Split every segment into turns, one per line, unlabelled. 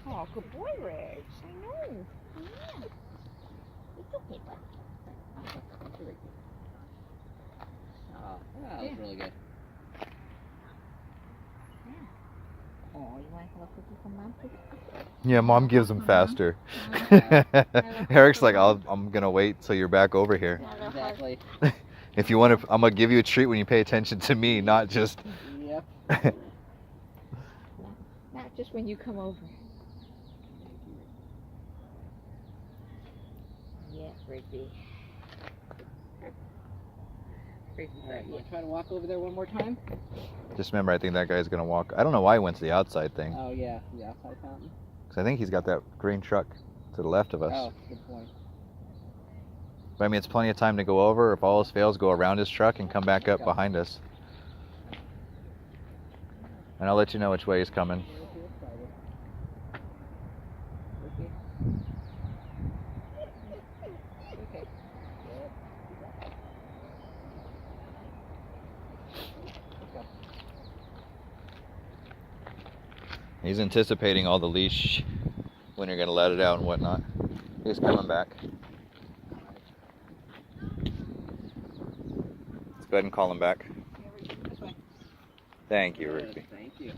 Oh, good boy, Rex. I know. Yeah. It's okay, bud.
Oh, that was really good.
Oh, you want to have a cookie from Mom, please?
Yeah, Mom gives them faster. Eric's like, I'm gonna wait till you're back over here.
Exactly.
If you want to, I'm gonna give you a treat when you pay attention to me, not just.
Yep.
Not just when you come over. Yeah, Rigby.
Alright, you want to try to walk over there one more time?
Just remember, I think that guy's gonna walk. I don't know why he went to the outside thing.
Oh, yeah, the outside fountain.
Because I think he's got that green truck to the left of us.
Oh, good point.
But I mean, it's plenty of time to go over. If all else fails, go around his truck and come back up behind us. And I'll let you know which way he's coming. He's anticipating all the leash, when you're going to let it out and whatnot. He's coming back. Let's go ahead and call him back. Thank you, Rigby.
Thank you.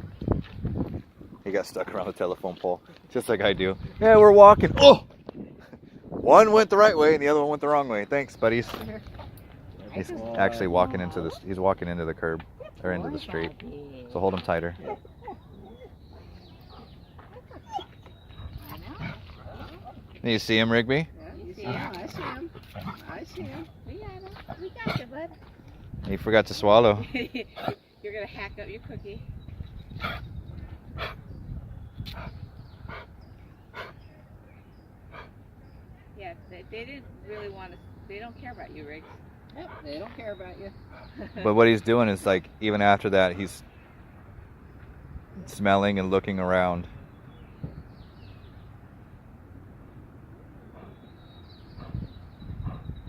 He got stuck around the telephone pole, just like I do. Yeah, we're walking. Oh! One went the right way and the other one went the wrong way. Thanks, buddies. He's actually walking into this. He's walking into the curb, or into the street. So hold him tighter. You see him, Rigby?
Yeah, you see him? I see him. I see him.
We got him. We got you, bud.
He forgot to swallow.
You're going to hack up your cookie. Yeah, they didn't really want to, they don't care about you, Riggs.
Yep, they don't care about you.
But what he's doing is, like, even after that, he's smelling and looking around.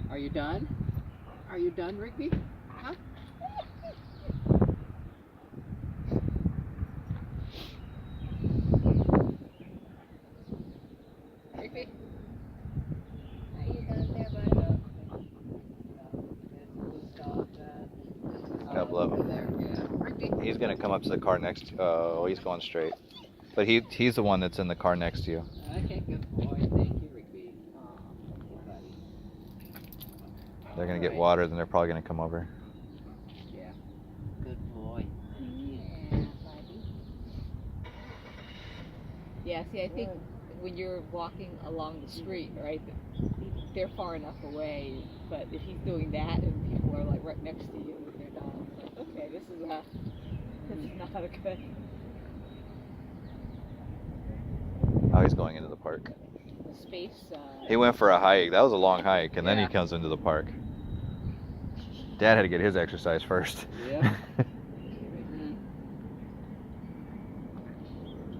Are you done? Are you done, Rigby? Huh? Rigby?
Are you done there, bud?
Couple of them.
There, yeah. Rigby.
He's gonna come up to the car next. Oh, he's going straight. But he's the one that's in the car next to you.
Okay, good boy. Thank you, Rigby.
They're gonna get water, then they're probably gonna come over.
Yeah. Good boy.
Yeah, buddy. Yeah, see, I think when you're walking along the street, right, they're far enough away, but if he's doing that and people are like right next to you with their dogs, like, okay, this is not a good.
Oh, he's going into the park.
Space.
He went for a hike. That was a long hike, and then he
Yeah.
comes into the park. Dad had to get his exercise first.
Yeah.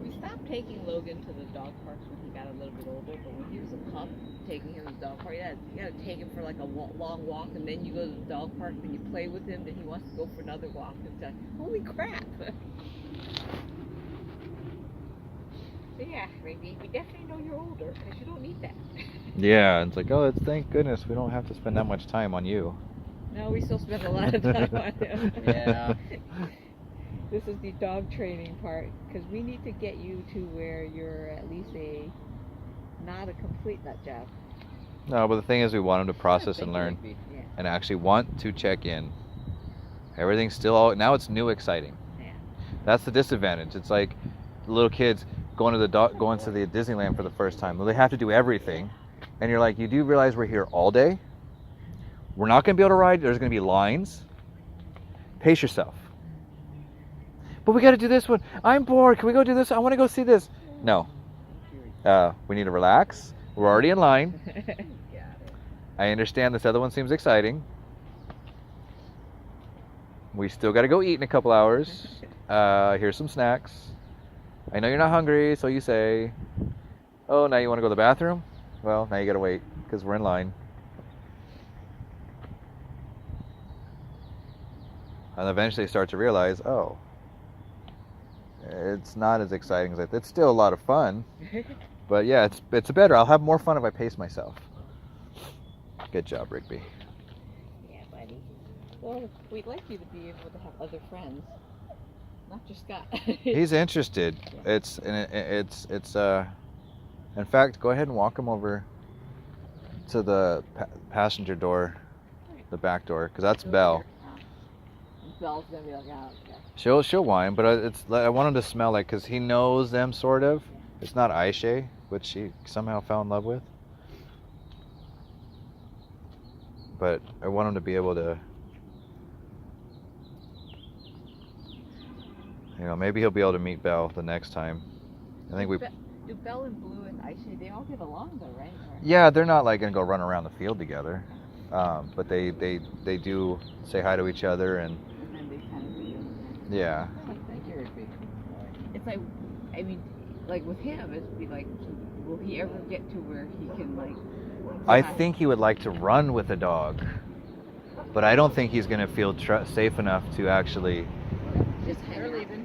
We stopped taking Logan to the dog parks when he got a little bit older, but when he was a pup, taking him to the dog park, you gotta take him for like a long walk, and then you go to the dog park, then you play with him, then he wants to go for another walk. It's like, holy crap! So yeah, Rigby, we definitely know you're older, because you don't need that.
Yeah, it's like, oh, thank goodness we don't have to spend that much time on you.
No, we still spend a lot of time on him.
Yeah.
This is the dog training part, because we need to get you to where you're at least not a complete nut job.
No, but the thing is, we want him to process and
Thank you,
learn,
Rigby.
Yeah.
and actually want to check in. Everything's still now it's new, exciting.
Yeah.
That's the disadvantage. It's like little kids going to the Disneyland for the first time. Well, they have to do everything, and you're like, you do realize we're here all day? We're not going to be able to ride. There's going to be lines. Pace yourself. But we got to do this one. I'm bored. Can we go do this? I want to go see this. No. We need to relax. We're already in line. I understand this other one seems exciting. We still got to go eat in a couple hours. Here's some snacks. I know you're not hungry, so you say. Oh, now you want to go to the bathroom? Well, now you got to wait because we're in line. And eventually start to realize, oh, it's not as exciting as it's still a lot of fun. But yeah, it's better. I'll have more fun if I pace myself. Good job, Rigby.
Yeah, buddy. Well, we'd like you to be able to have other friends, not just Scott.
He's interested.
Yeah.
It's in fact, go ahead and walk him over to the passenger door, the back door, because that's Belle.
Belle's gonna be like, oh, okay.
She'll whine, but I want him to smell like, because he knows them sort of. It's not Aisha, which she somehow fell in love with. But I want him to be able to, maybe he'll be able to meet Belle the next time. I think
Do Belle and Blue and Aisha, they all get along though, right?
Yeah, they're not like gonna go run around the field together, but they do say hi to each other and
then they kind of do.
Yeah.
Thank you, Rigby. It's like, I mean, like with him, it'd be like, will he ever get to where he can like?
I think he would like to run with a dog, but I don't think he's gonna feel safe enough to actually.
Just they're leaving.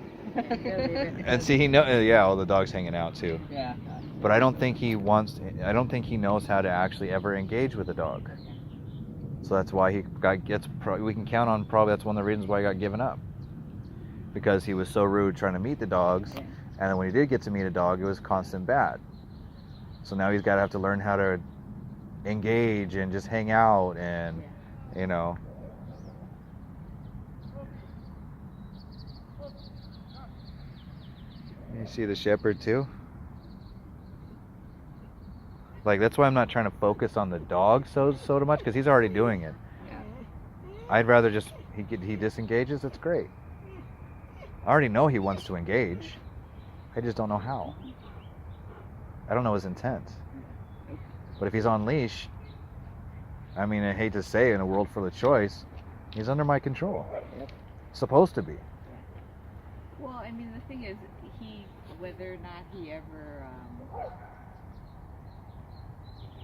And see, all the dog's hanging out too.
Yeah.
But I don't think he knows how to actually ever engage with a dog. So that's why we can count on probably that's one of the reasons why he got given up. Because he was so rude trying to meet the dogs, and then when he did get to meet a dog, it was constant bad. So now he's got to have to learn how to engage and just hang out and, You see the shepherd too? Like, that's why I'm not trying to focus on the dog so much, because he's already doing it.
Yeah.
I'd rather just, he disengages, it's great. I already know he wants to engage. I just don't know how. I don't know his intent. But if he's on leash, I mean, I hate to say, in a world full of choice, he's under my control.
Yep.
Supposed to be.
Well, I mean, the thing is, whether or not he ever,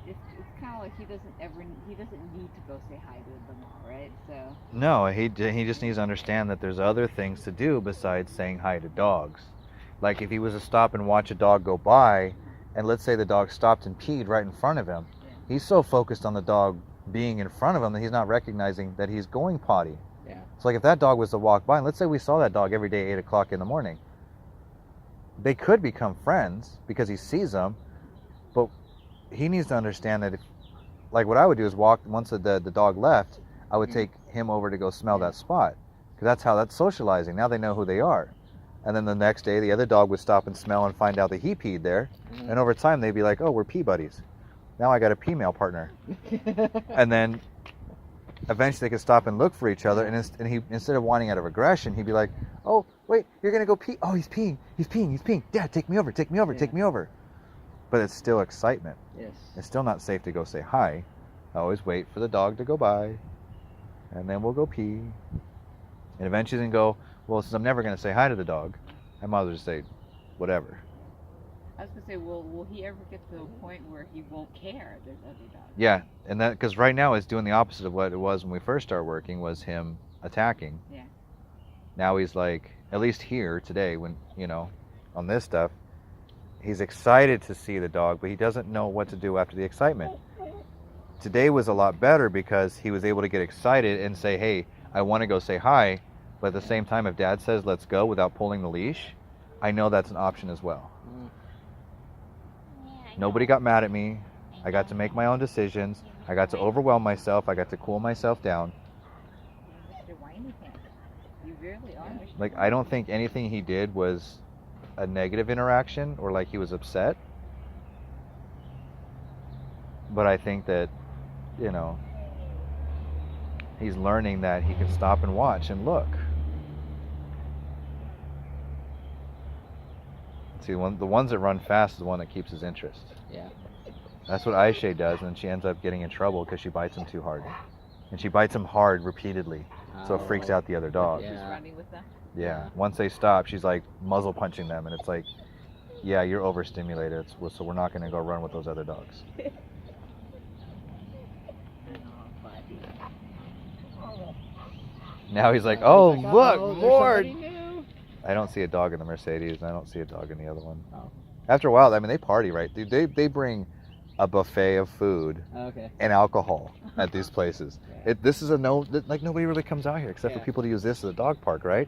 it's kind of like he doesn't need to go say hi to them all, right? So.
No, he just needs to understand that there's other things to do besides saying hi to dogs. Like if he was to stop and watch a dog go by, and let's say the dog stopped and peed right in front of him, he's so focused on the dog being in front of him that he's not recognizing that he's going potty.
Yeah.
So like if that dog was to walk by, and let's say we saw that dog every day at 8 o'clock in the morning, they could become friends because he sees them, but he needs to understand that like what I would do is walk, once the dog left, I would take him over to go smell that spot, because that's socializing. Now they know who they are. And then the next day, the other dog would stop and smell and find out that he peed there. Mm-hmm. And over time, they'd be like, oh, we're pee buddies. Now I got a pee male partner. And then eventually they could stop and look for each other. And he, instead of whining out of aggression, he'd be like, oh, wait, you're going to go pee. Oh, he's peeing. Dad, take me over. But it's still excitement.
Yes.
It's still not safe to go say hi. I always wait for the dog to go by. And then we'll go pee. And eventually then go, well, since I'm never going to say hi to the dog, I might as well just say whatever.
I was going to say, well, will he ever get to a point where he won't care there's other dogs?
Yeah, and that, because right now it's doing the opposite of what it was when we first started working, was him attacking.
Yeah.
Now he's like, at least here today, when, on this stuff, he's excited to see the dog, but he doesn't know what to do after the excitement. Today was a lot better because he was able to get excited and say, hey, I want to go say hi. But at the same time, if Dad says, let's go without pulling the leash, I know that's an option as well. Nobody got mad at me. I got to make my own decisions. I got to overwhelm myself. I got to cool myself down.
You really are.
Like, I don't think anything he did was a negative interaction or like he was upset. But I think that, he's learning that he can stop and watch and look. See, the ones that run fast is the one that keeps his interest.
Yeah.
That's what Aisha does, and she ends up getting in trouble because she bites him too hard. And she bites him hard repeatedly, so it freaks out the other dogs.
She's running with them?
Yeah. Once they stop, she's like muzzle punching them, and it's like, yeah, you're overstimulated, so we're not going to go run with those other dogs. Now he's like, oh, look, more. I don't see a dog in the Mercedes, and I don't see a dog in the other one.
Oh.
After a while, I mean, they party, right? Dude, they bring a buffet of food
Okay.
and alcohol at these places.
Yeah.
This is a no, like nobody really comes out here except
Yeah.
for people to use this as a dog park, right?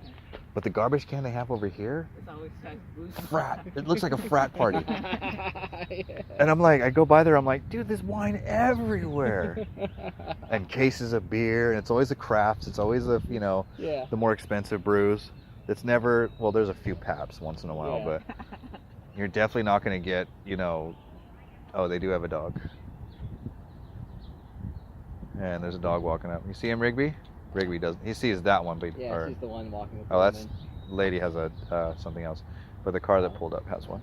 But the garbage can they have over here,
It's always time to booze.
frat. It looks like a frat party.
Yeah.
And I'm like, I go by there, I'm like, dude, there's wine everywhere. And cases of beer, and it's always the crafts, it's always the, you know,
Yeah.
the more expensive brews. It's never, well, there's a few Paps once in a while,
Yeah.
but you're definitely not going to get, you know, oh, they do have a dog. And there's a dog walking up. You see him, Rigby? Rigby doesn't. He sees that one, but
Yeah, she's the one walking with the
oh, that's
woman.
lady has a something else, but the car that pulled up has one.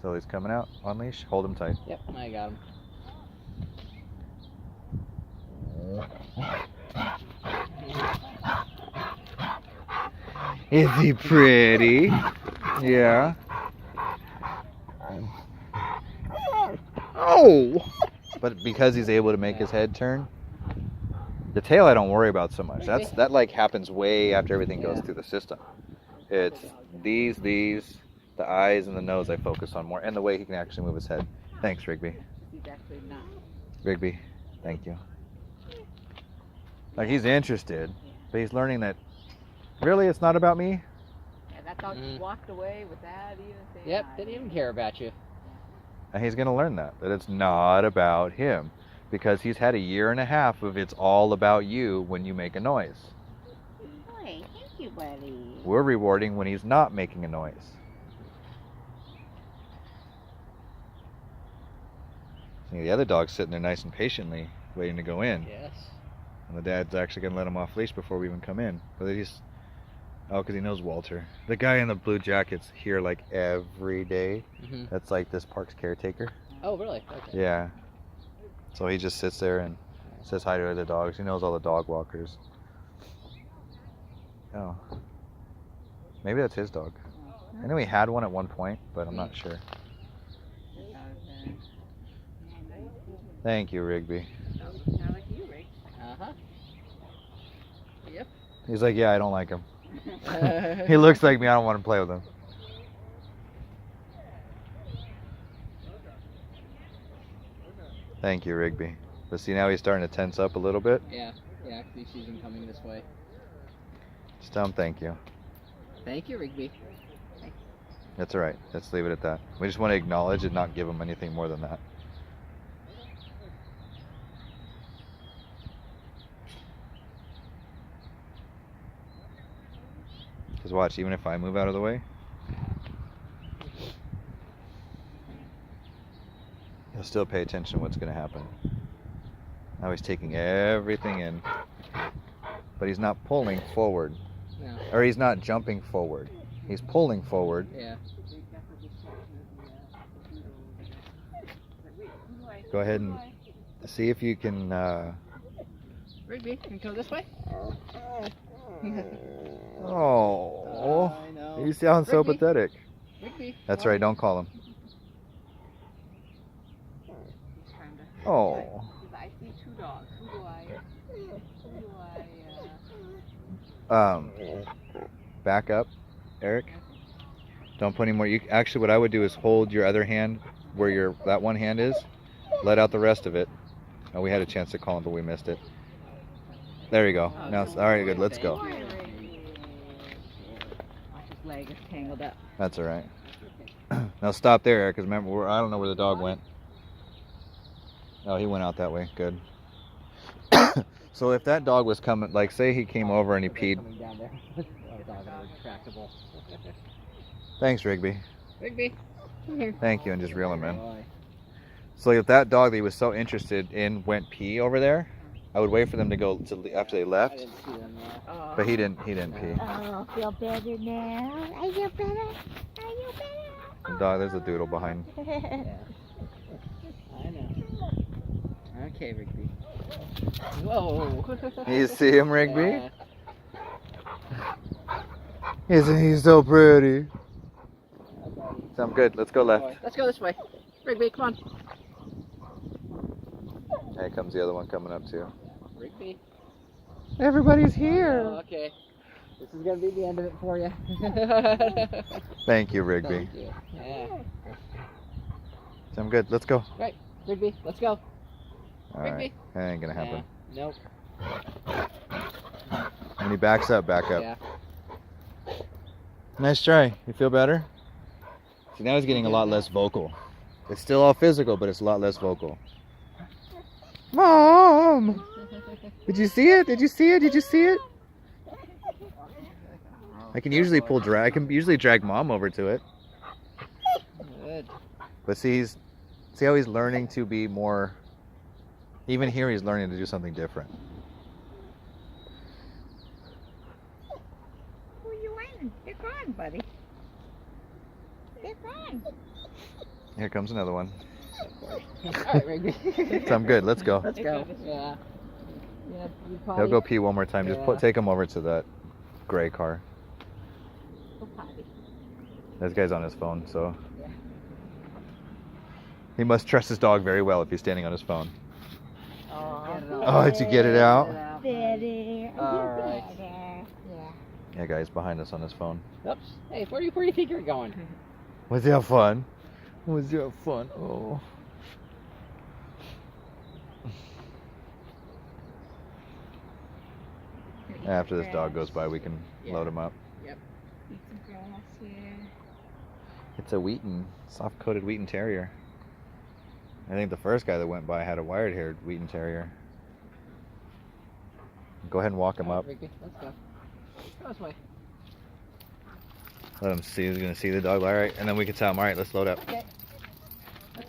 So he's coming out on leash. Hold him tight.
Yep, I got him.
Is he pretty? Yeah. Oh! But because he's able to make his head turn, the tail I don't worry about so much. That like happens way after everything goes through the system. It's these, the eyes and the nose I focus on more, and the way he can actually move his head. Thanks, Rigby.
He's actually not.
Rigby, thank you. Like he's interested, but he's learning that really it's not about me.
Yeah, that dog just walked away without even saying
Yep,
hi.
didn't even care about you.
And he's going to learn that it's not about him, because he's had a year and a half of it's all about you when you make a noise.
Boy, thank you, buddy.
We're rewarding when he's not making a noise. See, the other dog's sitting there nice and patiently waiting to go in.
Yes.
And the dad's actually going to let him off leash before we even come in. But he's, oh, because he knows Walter. The guy in the blue jacket's here like every day.
Mm-hmm.
That's like this park's caretaker.
Oh, really? Okay.
Yeah. So he just sits there and says hi to the dogs. He knows all the dog walkers. Oh. Maybe that's his dog. I know he had one at one point, but I'm not sure. Thank you, Rigby.
Sound like you, Rick.
Uh-huh. Yep.
He's like, yeah, I don't like him. He looks like me. I don't want to play with him. Thank you, Rigby. But see, now he's starting to tense up a little bit.
Yeah. Yeah, actually she's been coming this way.
Just tell him thank you.
Thank you, Rigby.
That's all right. Let's leave it at that. We just want to acknowledge and not give him anything more than that. Because watch, even if I move out of the way, he'll still pay attention to what's going to happen. Now he's taking everything in, but he's not pulling forward.
No.
Or he's not jumping forward. He's pulling forward.
Yeah.
Go ahead and see if you can...
Rigby, can you come this way?
Oh,
I know.
you sound so
Rigby.
pathetic.
Rigby.
That's right, don't call him. Oh.
I see two dogs. Who do I
Back up, Eric. Don't put any more. You actually, what I would do is hold your other hand where that one hand is. Let out the rest of it. Oh, we had a chance to call him, but we missed it. There you go. Now, all right, good. Let's go.
Watch his leg is tangled up.
That's all right. Now stop there, Eric, because remember, I don't know where the dog went. Oh, he went out that way. Good. So if that dog was coming, like say he came over and he peed.
Coming down there. Oh, dog, retractable.
Thanks, Rigby.
Rigby. Come here.
Thank you, and just reel him in.
Boy.
So if that dog that he was so interested in went pee over there, I would wait for them to go after they
I
left.
didn't see them yet.
But he didn't pee.
Oh, feel better now? I feel better. I feel better.
The dog, there's a doodle behind.
Yeah. I know. Okay, Rigby. Whoa.
You see him, Rigby?
Yeah.
Isn't he so pretty? So I'm good. Let's go left.
Let's go this way. Rigby, come on.
Here comes the other one coming up too.
Rigby.
Everybody's
Oh,
here.
okay. This is gonna be the end of it for you.
Thank you, Rigby.
Thank you. Yeah.
I'm good. Let's go.
Right, Rigby, let's go.
All right.
Rigby.
That ain't gonna happen.
Nope.
When he backs up, back up.
Yeah.
Nice try. You feel better? See, now he's getting a lot less vocal. It's still all physical, but it's a lot less vocal. Mom! Did you see it? Did you see it? Did you see it? I can usually drag Mom over to it.
Good.
But see how he's learning to be more. Even here, he's learning to do something different.
Who you in? They're gone, buddy. They're gone.
Here comes another one.
All right, Rigby.
So I'm good. Let's go.
Let's go. Yeah. Yeah. You potty?
He'll go pee one more time. Just
Yeah.
take him over to that gray car.
Go potty.
This guy's on his phone, so
Yeah.
he must trust his dog very well if he's standing on his phone.
Oh,
Oh, did you get it out?
Better.
All right.
Better. Yeah.
Yeah, guys, behind us on his phone.
Oops. Hey, where do you think you're going?
Was that fun? Was that fun? Oh. After this dog goes by, we can load him up.
Eat some grass here.
It's a Wheaton, soft-coated Wheaton Terrier. I think the first guy that went by had a wired-haired Wheaton Terrier. Go ahead and walk him
All right,
up.
Rigby, let's go. Go this way.
Let him see. He's gonna see the dog. All right, and then we can tell him. All right, let's load up.
Okay.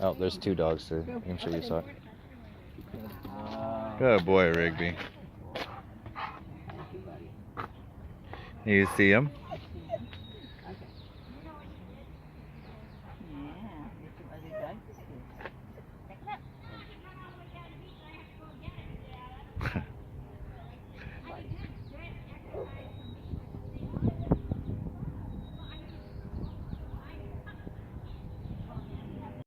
Oh, there's two dogs too. I'm sure you saw it.
Uh,
Good boy, Rigby. You see him?